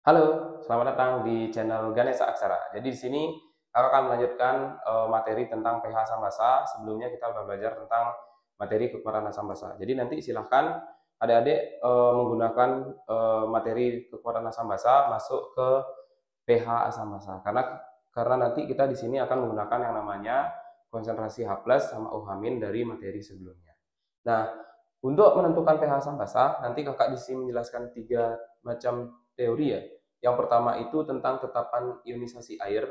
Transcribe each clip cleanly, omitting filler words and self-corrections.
Halo, selamat datang di channel Ganesha Aksara. Jadi di sini kakak akan melanjutkan materi tentang pH asam basa. Sebelumnya kita sudah belajar tentang materi kekuatan asam basa. Jadi nanti silahkan adik-adik menggunakan materi kekuatan asam basa masuk ke pH asam basa. Karena nanti kita di sini akan menggunakan yang namanya konsentrasi H+ sama OH- dari materi sebelumnya. Nah, untuk menentukan pH asam basa, nanti kakak di sini menjelaskan 3 macam teori ya. Yang pertama itu tentang tetapan ionisasi air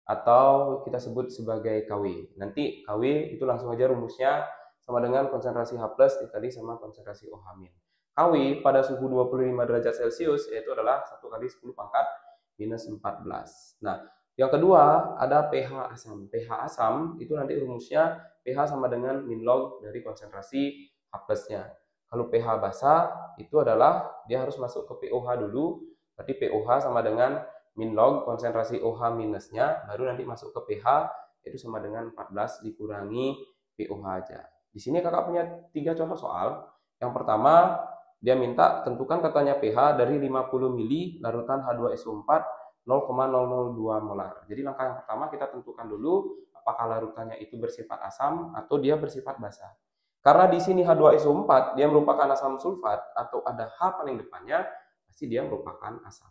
atau kita sebut sebagai KW. Nanti KW itu langsung aja rumusnya sama dengan konsentrasi H+ dikali sama konsentrasi OH-. KW pada suhu 25 derajat Celcius yaitu adalah 1 kali 10 pangkat minus 14. Nah, yang kedua ada pH asam. pH asam itu nanti rumusnya pH sama dengan min log dari konsentrasi H+-nya. Kalau pH basa itu adalah dia harus masuk ke pOH dulu, berarti pOH sama dengan min log konsentrasi OH minusnya, baru nanti masuk ke pH, itu sama dengan 14 dikurangi pOH aja. Di sini kakak punya 3 contoh soal. Yang pertama, dia minta tentukan katanya pH dari 50 mili larutan H2SO4 0,002 molar. Jadi langkah yang pertama kita tentukan dulu apakah larutannya itu bersifat asam atau dia bersifat basa. Karena di sini H2SO4 dia merupakan asam sulfat atau ada H paling depannya, pasti dia merupakan asam.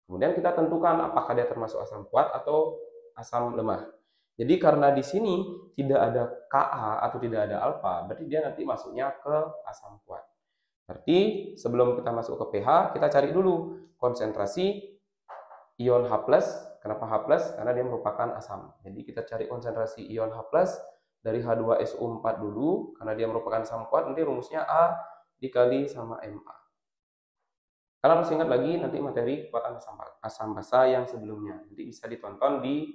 Kemudian kita tentukan apakah dia termasuk asam kuat atau asam lemah. Jadi karena di sini tidak ada Ka atau tidak ada alfa, berarti dia nanti masuknya ke asam kuat. Berarti sebelum kita masuk ke pH, kita cari dulu konsentrasi ion H+. Kenapa H+? Karena dia merupakan asam. Jadi kita cari konsentrasi ion H+ dari H2SO4 dulu, karena dia merupakan asam kuat, nanti rumusnya A dikali sama Ma. Kalian harus ingat lagi nanti materi kekuatan asam basa yang sebelumnya. Nanti bisa ditonton di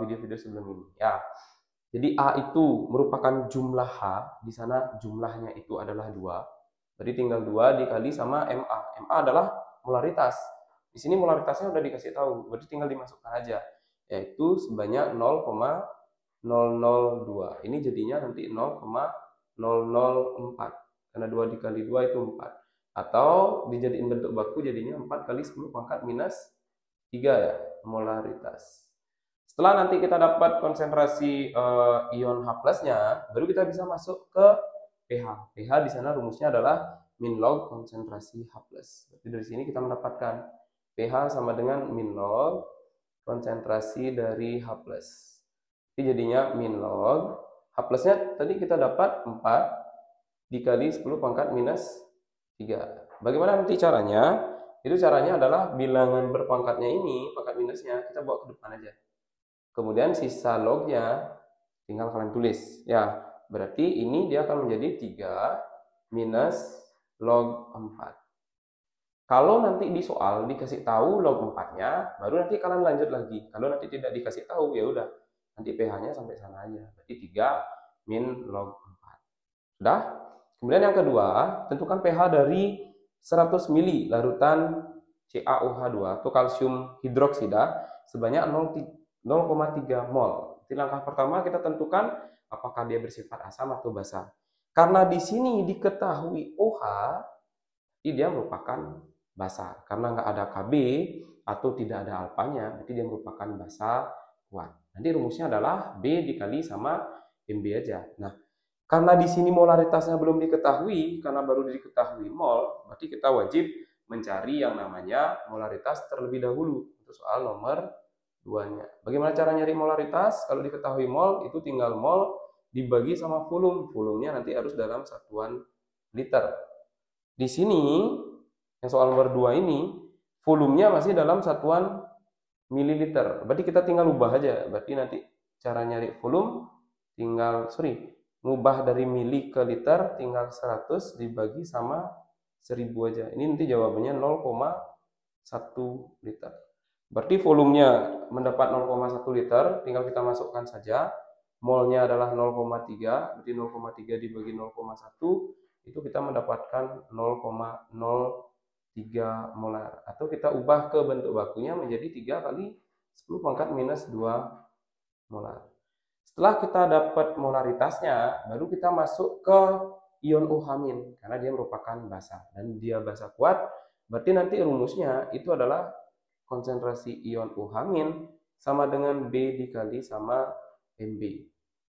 video-video sebelum ini. Ya. Jadi A itu merupakan jumlah H, di sana jumlahnya itu adalah 2. Berarti tinggal 2 dikali sama Ma. Ma adalah molaritas. Di sini molaritasnya udah dikasih tahu, berarti tinggal dimasukkan aja. Yaitu sebanyak 0,002. Ini jadinya nanti 0,004. Karena 2 dikali 2 itu 4. Atau dijadiin bentuk baku jadinya 4 kali 10 pangkat minus 3 ya, molaritas. Setelah nanti kita dapat konsentrasi ion H+-nya, baru kita bisa masuk ke pH. pH di sana rumusnya adalah min log konsentrasi H+. Berarti dari sini kita mendapatkan pH sama dengan min log konsentrasi dari H+. Jadi jadinya min log H+-nya tadi kita dapat 4 dikali 10 pangkat minus 3. Bagaimana nanti caranya? Itu caranya adalah bilangan berpangkatnya ini, pangkat minusnya, kita bawa ke depan aja. Kemudian sisa lognya tinggal kalian tulis. Ya, berarti ini dia akan menjadi 3 minus log 4. Kalau nanti di soal dikasih tahu log 4-nya, baru nanti kalian lanjut lagi. Kalau nanti tidak dikasih tahu, ya udah. Nanti pH-nya sampai sana aja. Berarti 3 min log 4. Sudah? Kemudian yang kedua, tentukan pH dari 100 mili larutan CaOH2 atau kalsium hidroksida sebanyak 0,3 mol. Di langkah pertama kita tentukan apakah dia bersifat asam atau basa. Karena di sini diketahui OH, dia merupakan basa. Karena nggak ada Kb atau tidak ada alfanya, berarti dia merupakan basa kuat. Nanti rumusnya adalah B dikali sama Mb aja. Nah, karena di sini molaritasnya belum diketahui, karena baru diketahui mol, berarti kita wajib mencari yang namanya molaritas terlebih dahulu. Itu soal nomor 2-nya. Bagaimana cara nyari molaritas? Kalau diketahui mol, itu tinggal mol dibagi sama volume. Volumenya nanti harus dalam satuan liter. Di sini, yang soal nomor 2 ini, volumenya masih dalam satuan mililiter. Berarti kita tinggal ubah aja. Berarti nanti cara nyari volume, ngubah dari mili ke liter tinggal 100 dibagi sama 1000 aja. Ini nanti jawabannya 0,1 liter. Berarti volumenya mendapat 0,1 liter, tinggal kita masukkan saja. Molnya adalah 0,3, berarti 0,3 dibagi 0,1 itu kita mendapatkan 0,03 molar. Atau kita ubah ke bentuk bakunya menjadi 3 kali 10 pangkat minus 2 molar. Setelah kita dapat molaritasnya, baru kita masuk ke ion OH- karena dia merupakan basa dan dia basa kuat, Berarti nanti rumusnya itu adalah konsentrasi ion OH- sama dengan B dikali sama Mb.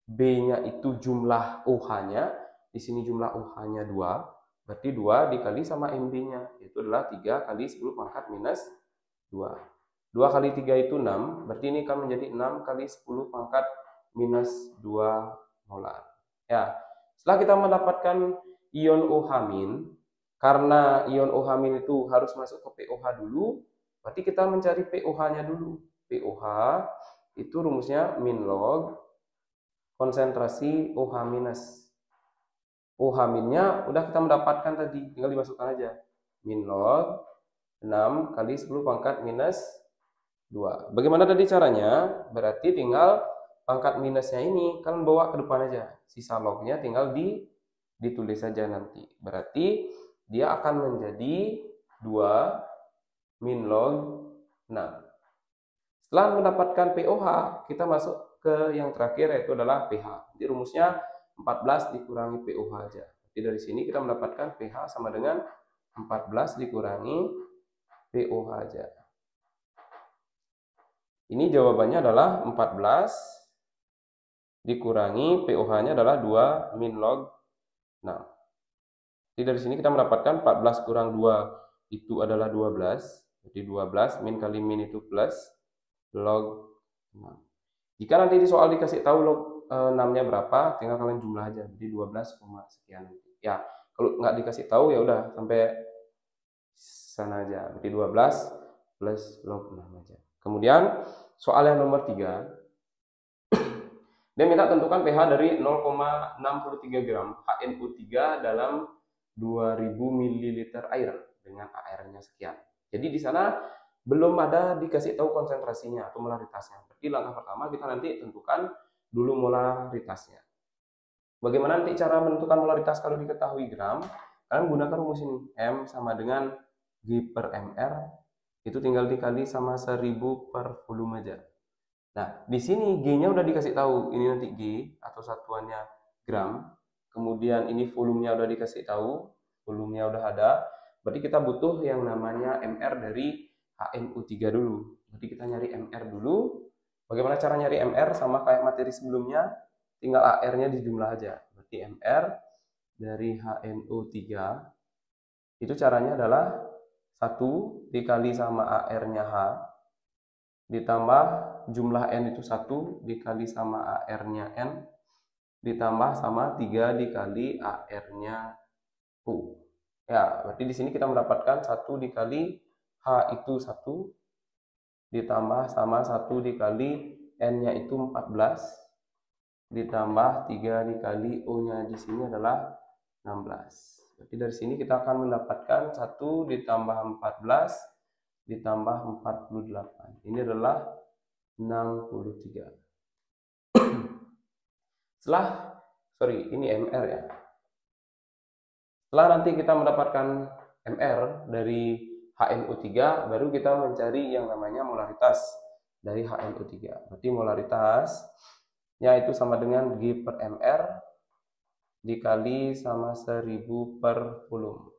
B-nya itu jumlah OH-nya, di sini jumlah OH-nya 2, berarti 2 dikali sama Mb-nya, itu adalah 3 kali 10 pangkat minus 2. 2 kali 3 itu 6, berarti ini akan menjadi 6 kali 10 pangkat minus 2 molar. Ya, setelah kita mendapatkan ion OH-, karena ion OH- itu harus masuk ke POH dulu, berarti kita mencari POH-nya dulu. POH itu rumusnya min log konsentrasi OH-. OH-nya udah kita mendapatkan tadi, tinggal dimasukkan aja. Min log 6 kali 10 pangkat minus 2. Bagaimana tadi caranya? Berarti tinggal pangkat minusnya ini kalian bawa ke depan aja. Sisa lognya tinggal ditulis saja nanti. Berarti dia akan menjadi 2 min log 6. Setelah mendapatkan POH, kita masuk ke yang terakhir, yaitu adalah pH. Jadi rumusnya 14 dikurangi POH aja. Jadi dari sini kita mendapatkan pH sama dengan 14 dikurangi POH aja. Ini jawabannya adalah 14 dikurangi POH-nya adalah 2 min log 6. Jadi dari sini kita mendapatkan 14 kurang 2 itu adalah 12. Jadi 12 min kali min itu plus log 6. Jika nanti di soal dikasih tahu log 6-nya berapa, tinggal kalian jumlah aja. Jadi 12, sekian. Ya, kalau nggak dikasih tahu ya udah sampai sana aja. Berarti 12 plus log 6 aja. Kemudian soal yang nomor 3. Dia minta tentukan pH dari 0,63 gram HNO3 dalam 2000 ml air dengan AR-nya sekian. Jadi di sana belum ada dikasih tahu konsentrasinya atau molaritasnya. Berarti langkah pertama kita nanti tentukan dulu molaritasnya. Bagaimana nanti cara menentukan molaritas kalau diketahui gram? Kalian gunakan rumus ini. M sama dengan G per MR. Itu tinggal dikali sama 1000 per volume aja. Nah, di sini G-nya udah dikasih tahu. Ini nanti G atau satuannya gram. Kemudian ini volumenya udah dikasih tahu. Volumenya udah ada. Berarti kita butuh yang namanya MR dari HNO3 dulu. Berarti kita nyari MR dulu. Bagaimana cara nyari MR? Sama kayak materi sebelumnya. Tinggal AR-nya dijumlah aja. Berarti MR dari HNO3 itu caranya adalah 1 dikali sama AR-nya H ditambah jumlah N itu 1 dikali sama AR-nya N ditambah sama 3 dikali AR-nya U. Ya, berarti di sini kita mendapatkan 1 dikali H itu 1 ditambah sama 1 dikali N-nya itu 14 ditambah 3 dikali O-nya di sini adalah 16. Berarti dari sini kita akan mendapatkan 1 ditambah 14 ditambah 48. Ini adalah 63. Ini MR ya. Setelah nanti kita mendapatkan MR dari HNO3, baru kita mencari yang namanya molaritas dari HNO3. Berarti molaritasnya itu sama dengan G per MR dikali sama 1000 per volume.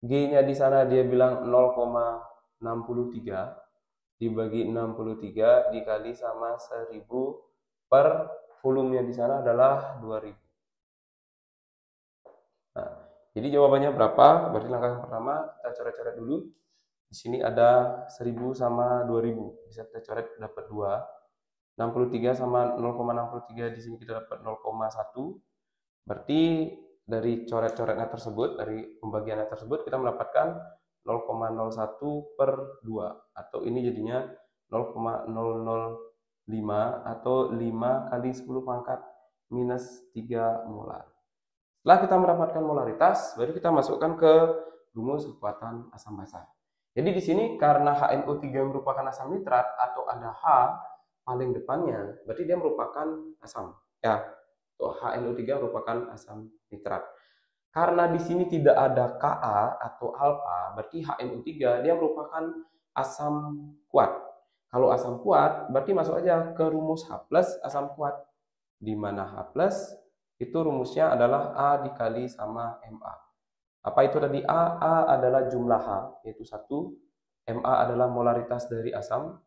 G-nya di sana dia bilang 0,63 dibagi 63 dikali sama 1000 per volumenya di sana adalah 2000. Nah, jadi jawabannya berapa? Berarti langkah yang pertama kita coret-coret dulu. Di sini ada 1000 sama 2000. Bisa kita coret dapat 2. 63 sama 0,63 di sini kita dapat 0,1. Berarti dari coret-coretnya tersebut, dari pembagiannya tersebut kita mendapatkan 0,01 per 2 atau ini jadinya 0,005 atau 5 kali 10 pangkat minus 3 molar. Setelah kita mendapatkan molaritas, baru kita masukkan ke rumus kekuatan asam basa. Jadi di sini karena HNO3 merupakan asam nitrat atau ada H paling depannya, berarti dia merupakan asam. Ya, HNO3 merupakan asam nitrat. Karena di sini tidak ada Ka atau alfa, berarti HNO3 dia merupakan asam kuat. Kalau asam kuat, berarti masuk aja ke rumus H+ asam kuat. Di mana H+ itu rumusnya adalah A dikali sama Ma. Apa itu tadi A? A adalah jumlah H, yaitu 1. Ma adalah molaritas dari asam.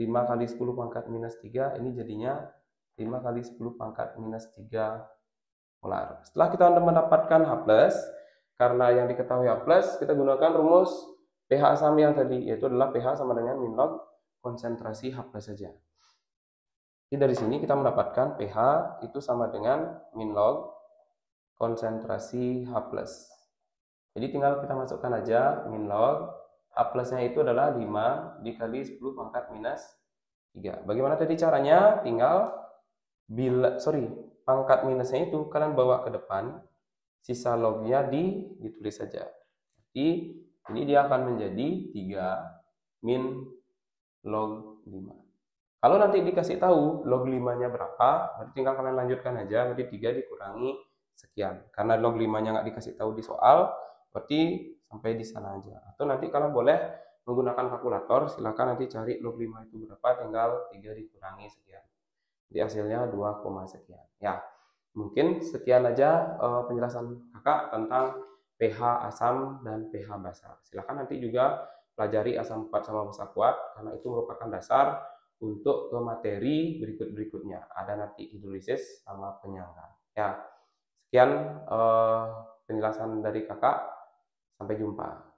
5 kali 10 pangkat minus 3, ini jadinya 5 kali 10 pangkat minus 3 molar. Setelah kita mendapatkan H+, karena yang diketahui H+, kita gunakan rumus pH asam yang tadi, yaitu adalah pH sama dengan min log konsentrasi H+ saja. Jadi dari sini kita mendapatkan pH itu sama dengan min log konsentrasi H+. Jadi tinggal kita masukkan aja min log H+-nya itu adalah 5 dikali 10 pangkat minus 3. Bagaimana tadi caranya? Tinggal pangkat minusnya itu kalian bawa ke depan, sisa lognya ditulis saja. Jadi ini dia akan menjadi 3 min log 5. Kalau nanti dikasih tahu log 5-nya berapa, berarti tinggal kalian lanjutkan aja, berarti 3 dikurangi sekian. Karena log 5-nya nggak dikasih tahu di soal, berarti sampai di sana aja. Atau nanti kalian boleh menggunakan kalkulator, silakan nanti cari log 5 itu berapa, tinggal 3 dikurangi sekian. Jadi hasilnya 2, sekian. Ya, mungkin sekian aja penjelasan kakak tentang pH asam dan pH basa. Silakan nanti juga pelajari asam kuat sama basa kuat, karena itu merupakan dasar untuk ke materi berikutnya. Ada nanti hidrolisis sama penyangga. Ya, sekian penjelasan dari kakak. Sampai jumpa.